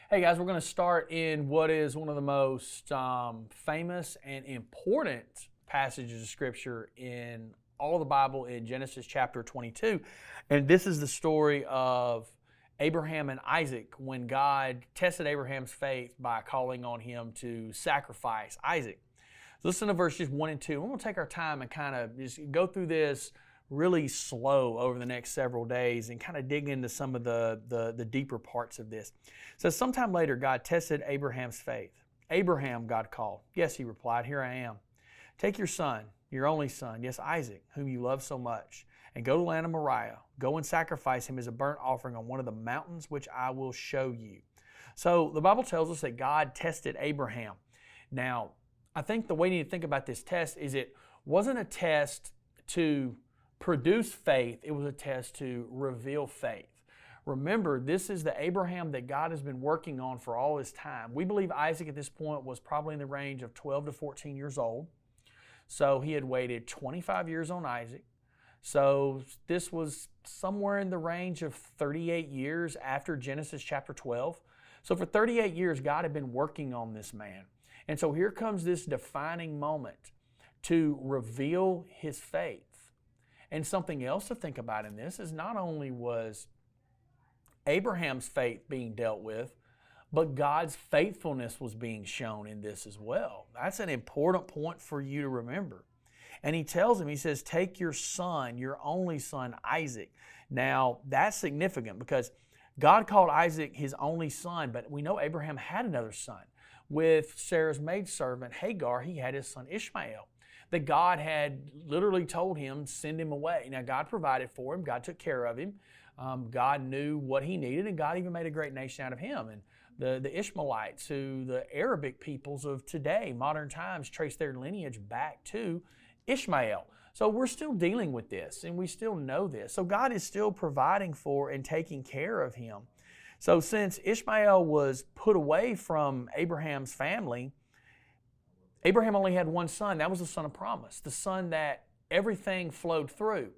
Hey guys, we're going to start in what is one of the most famous and important passages of Scripture in all of the Bible in Genesis chapter 22. And this is the story of Abraham and Isaac when God tested Abraham's faith by calling on him to sacrifice Isaac. Listen to verses 1 and 2. We're going to take our time and kind of just go through this really slow over the next several days and kind of dig into some of the deeper parts of this. So sometime later, God tested Abraham's faith. Abraham, God called. Yes, he replied, here I am. Take your son, your only son, yes, Isaac, whom you love so much, and go to the land of Moriah. Go and sacrifice him as a burnt offering on one of the mountains which I will show you. So the Bible tells us that God tested Abraham. Now, I think the way you need to think about this test is it wasn't a test to produce faith, it was a test to reveal faith. Remember, this is the Abraham that God has been working on for all his time. We believe Isaac at this point was probably in the range of 12 to 14 years old. So he had waited 25 years on Isaac. So this was somewhere in the range of 38 years after Genesis chapter 12. So for 38 years, God had been working on this man. And so here comes this defining moment to reveal his faith. And something else to think about in this is not only was Abraham's faith being dealt with, but God's faithfulness was being shown in this as well. That's an important point for you to remember. And he tells him, he says, take your son, your only son, Isaac. Now, that's significant because God called Isaac his only son, but we know Abraham had another son. With Sarah's maidservant, Hagar, he had his son Ishmael, that God had literally told him, send him away. Now, God provided for him. God took care of him. God knew what he needed, and God even made a great nation out of him. And the Ishmaelites, who the Arabic peoples of today, modern times, trace their lineage back to Ishmael. So we're still dealing with this, and we still know this. So God is still providing for and taking care of him. So since Ishmael was put away from Abraham's family, Abraham only had one son. That was the son of promise, the son that everything flowed through.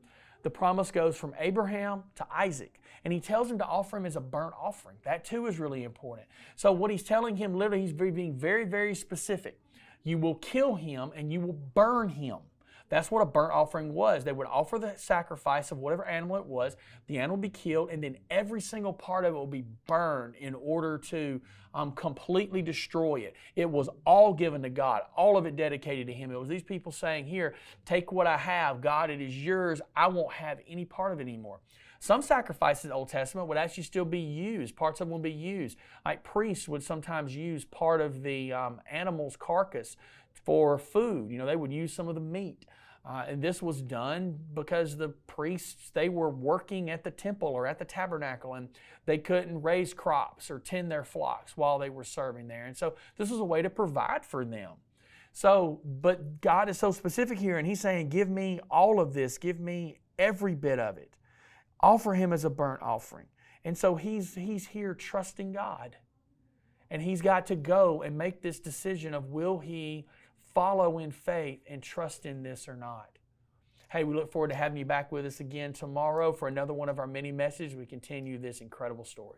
The promise goes from Abraham to Isaac. And he tells him to offer him as a burnt offering. That too is really important. So what he's telling him, literally, he's being very, very specific. You will kill him and you will burn him. That's what a burnt offering was. They would offer the sacrifice of whatever animal it was. The animal would be killed, and then every single part of it will be burned in order to completely destroy it. It was all given to God, all of it dedicated to Him. It was these people saying, here, take what I have. God, it is yours. I won't have any part of it anymore. Some sacrifices in the Old Testament would actually still be used. Parts of them would be used. Like priests would sometimes use part of the animal's carcass for food. You know, they would use some of the meat. And this was done because the priests, they were working at the temple or at the tabernacle, and they couldn't raise crops or tend their flocks while they were serving there. And so this was a way to provide for them. So, but God is so specific here, and He's saying, give me all of this. Give me every bit of it. Offer Him as a burnt offering. And so he's here trusting God. And he's got to go and make this decision of will he follow in faith and trust in this or not. Hey, we look forward to having you back with us again tomorrow for another one of our mini messages. We continue this incredible story.